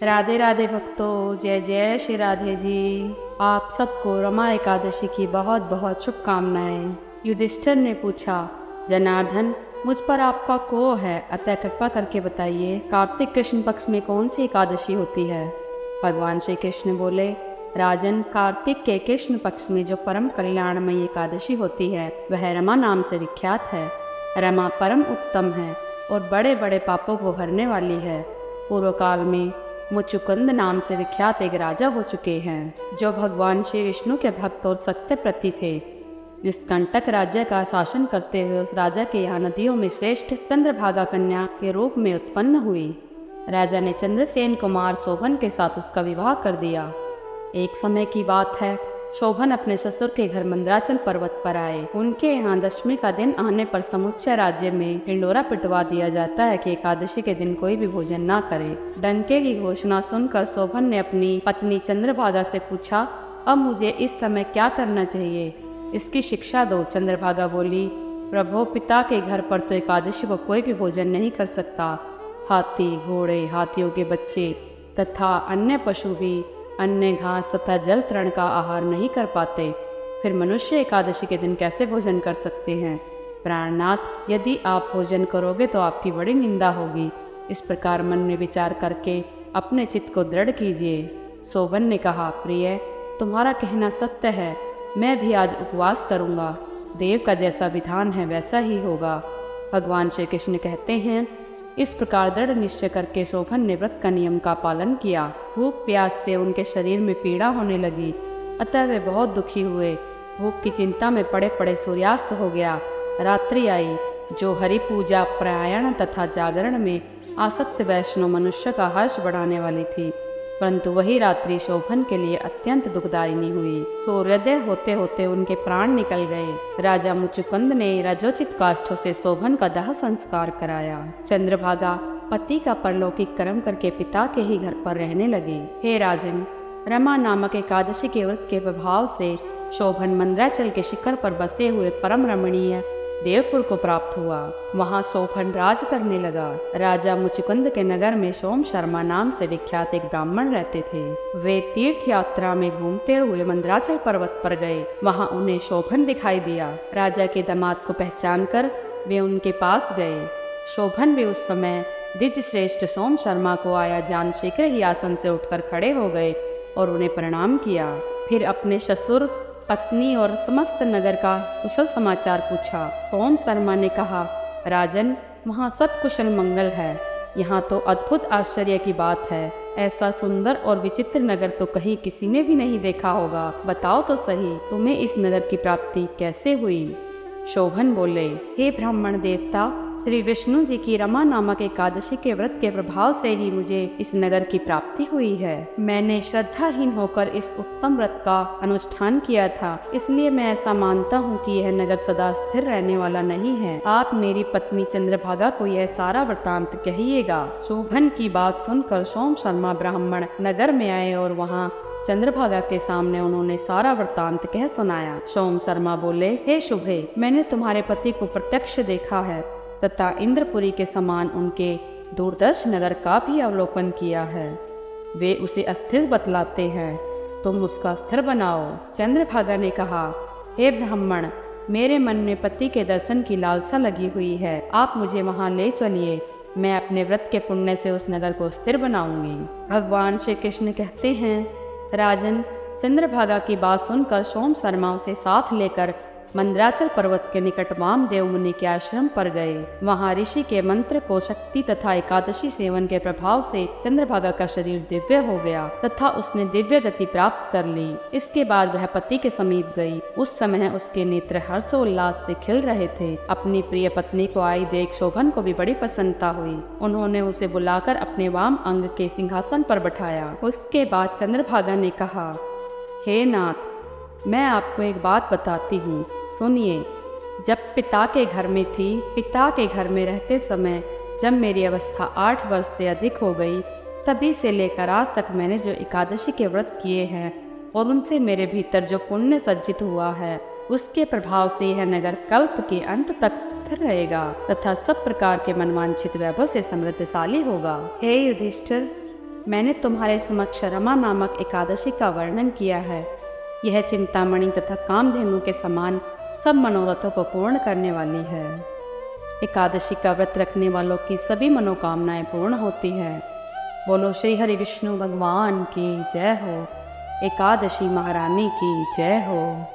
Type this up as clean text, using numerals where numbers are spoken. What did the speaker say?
राधे राधे भक्तों, जय जय श्री राधे जी। आप सबको रमा एकादशी की बहुत बहुत शुभकामनाएं। युधिष्ठिर ने पूछा, जनार्दन, मुझ पर आपका कोह है, अतः कृपा करके बताइए, कार्तिक कृष्ण पक्ष में कौन सी एकादशी होती है। भगवान श्री कृष्ण बोले, राजन, कार्तिक के कृष्ण पक्ष में जो परम कल्याणमयी एकादशी होती है वह रमा नाम से विख्यात है। रमा परम उत्तम है और बड़े बड़े पापों को भरने वाली है। पूर्व काल में मुचुकुंद नाम से विख्यात एक राजा हो चुके हैं, जो भगवान श्री विष्णु के भक्त और सत्य प्रति थे। जिस कंटक राज्य का शासन करते हुए उस राजा के यहाँ नदियों में श्रेष्ठ चंद्रभागा कन्या के रूप में उत्पन्न हुई। राजा ने चंद्रसेन कुमार शोभन के साथ उसका विवाह कर दिया। एक समय की बात है, शोभन अपने ससुर के घर मंदराचल पर्वत पर आए। उनके यहाँ दशमी का दिन आने पर समुच्चय राज्य में ढिंडोरा पिटवा दिया जाता है कि एकादशी के दिन कोई भी भोजन ना करे। डंके की घोषणा सुनकर शोभन ने अपनी पत्नी चंद्रभागा से पूछा, अब मुझे इस समय क्या करना चाहिए, इसकी शिक्षा दो। चंद्रभागा बोली, प्रभु, पिता के घर पर तो एकादशी को कोई भी भोजन नहीं कर सकता। हाथी, घोड़े, हाथियों के बच्चे तथा अन्य पशु भी अन्य घास तथा जल तृण का आहार नहीं कर पाते, फिर मनुष्य एकादशी के दिन कैसे भोजन कर सकते हैं। प्राणनाथ, यदि आप भोजन करोगे तो आपकी बड़ी निंदा होगी। इस प्रकार मन में विचार करके अपने चित्त को दृढ़ कीजिए। शोभन ने कहा, प्रिय, तुम्हारा कहना सत्य है, मैं भी आज उपवास करूँगा। देव का जैसा विधान है वैसा ही होगा। भगवान श्री कृष्ण कहते हैं, इस प्रकार दृढ़ निश्चय करके शोभन ने व्रत का नियम का पालन किया। भूख प्यास से उनके शरीर में पीड़ा होने लगी, अतः वे बहुत दुखी हुए। भूख की चिंता में पड़े पड़े सूर्यास्त हो गया। रात्रि आई, जो हरि पूजा, प्राणायाम तथा जागरण में आसक्त वैष्णव मनुष्य का हर्ष बढ़ाने वाली थी, परंतु वही रात्रि शोभन के लिए अत्यंत दुखदायिनी हुई। सूर्योदय होते होते उनके प्राण निकल गए। राजा मुचुकुंद ने रजोचित काष्ठों से शोभन का दाह संस्कार कराया। चंद्रभागा पति का परलौकिक कर्म करके पिता के ही घर पर रहने लगे। हे राजन, रमा नामक एकादशी के व्रत के प्रभाव से शोभन मंदराचल के शिखर पर बसे हुए परम रमणीय देवपुर को प्राप्त हुआ। वहाँ शोभन राज करने लगा। राजा मुचुकुंद के नगर में सोम शर्मा नाम से विख्यात एक ब्राह्मण रहते थे। वे तीर्थ यात्रा में घूमते हुए मंदराचल पर्वत पर गए। वहाँ उन्हें शोभन दिखाई दिया। राजा के दामाद को पहचान कर वे उनके पास गए। शोभन भी उस समय द्विज श्रेष्ठ सोम शर्मा को आया जान शीघ्र ही आसन से उठकर खड़े हो गए और उन्हें प्रणाम किया। फिर अपने ससुर, पत्नी और समस्त नगर का कुशल समाचार पूछा। सोम शर्मा ने कहा, राजन, वहाँ सब कुशल मंगल है। यहाँ तो अद्भुत आश्चर्य की बात है। ऐसा सुंदर और विचित्र नगर तो कहीं किसी ने भी नहीं देखा होगा। बताओ तो सही, तुम्हें इस नगर की प्राप्ति कैसे हुई। शोभन बोले, हे ब्राह्मण देवता, श्री विष्णु जी की रमा नामक एकादशी के व्रत के प्रभाव से ही मुझे इस नगर की प्राप्ति हुई है। मैंने श्रद्धाहीन होकर इस उत्तम व्रत का अनुष्ठान किया था, इसलिए मैं ऐसा मानता हूँ कि यह नगर सदा स्थिर रहने वाला नहीं है। आप मेरी पत्नी चंद्रभागा को यह सारा वृतांत कहिएगा। शोभन की बात सुनकर सोम शर्मा ब्राह्मण नगर में आए और वहाँ चंद्रभागा के सामने उन्होंने सारा वृतांत कह सुनाया। सोम शर्मा बोले, हे शुभे, मैंने तुम्हारे पति को प्रत्यक्ष देखा है तथा इंद्रपुरी के समान उनके दूरदर्श नगर का भी अवलोकन किया है। वे उसे अस्थिर बतलाते हैं, तुम उसका स्थिर बनाओ। चंद्रभागा ने कहा, हे ब्राह्मण, मेरे मन में पति के दर्शन की लालसा लगी हुई है। आप मुझे वहाँ ले चलिए, मैं अपने व्रत के पुण्य से उस नगर को स्थिर बनाऊंगी। भगवान श्री कृष्ण कहते हैं, राजन, चंद्रभागा की बात सुनकर सोम शर्मा उसे साथ लेकर मंदराचल पर्वत के निकट वामदेव मुनि के आश्रम पर गए। वहाँ ऋषि के मंत्र को शक्ति तथा एकादशी सेवन के प्रभाव से चंद्रभागा का शरीर दिव्य हो गया तथा उसने दिव्य गति प्राप्त कर ली। इसके बाद वह पति के समीप गई। उस समय उसके नेत्र हर्षोल्लास से खिल रहे थे। अपनी प्रिय पत्नी को आई देख शोभन को भी बड़ी प्रसन्नता हुई। उन्होंने उसे बुलाकर अपने वाम अंग के सिंहासन पर बैठाया। उसके बाद चंद्रभागा ने कहा, हे नाथ, मैं आपको एक बात बताती हूँ, सुनिए। जब पिता के घर में थी, पिता के घर में रहते समय जब मेरी अवस्था 8 वर्ष से अधिक हो गई, तभी से लेकर आज तक मैंने जो एकादशी के व्रत किए हैं और उनसे मेरे भीतर जो पुण्य सज्जित हुआ है, उसके प्रभाव से यह नगर कल्प के अंत तक स्थिर रहेगा तथा सब प्रकार के मनवांछित वैभव से समृद्धशाली होगा। हे युधिष्ठिर, मैंने तुम्हारे समक्ष रमा नामक एकादशी का वर्णन किया है। यह चिंतामणि तथा कामधेनु के समान सब मनोरथों को पूर्ण करने वाली है। एकादशी का व्रत रखने वालों की सभी मनोकामनाएं पूर्ण होती है। बोलो श्री हरि विष्णु भगवान की जय हो। एकादशी महारानी की जय हो।